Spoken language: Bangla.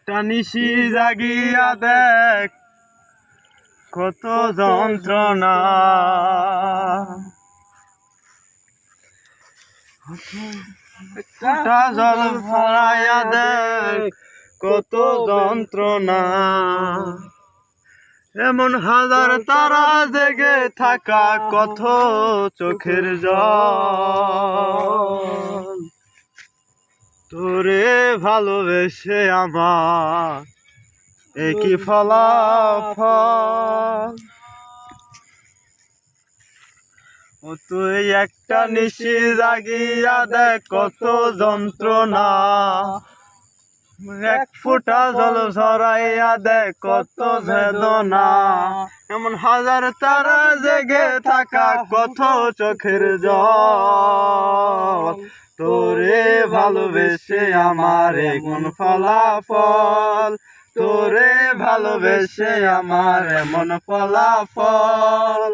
একটা নিশি জাগিয়া দেখ কত যন্ত্রণা, একটা জল ভরাইয়া দেখ কত যন্ত্রণা। এমন হাজার তারা জেগে থাকা কত চোখের জল, তোরে ভালোবেসে আমার একই ফলাফল। ও তুই একটা নিশি জাগিয়া দেখ কত যন্ত্রণা, এক ফোঁটা জল ঝরাইয়া দেখ কত বেদনা। এমন হাজার তারা জেগে থাকা কত চোখের জল, তোরে ভালোবেসে আমার এমন ফলাফল, তোরে ভালোবেসে আমার এমন ফলাফল।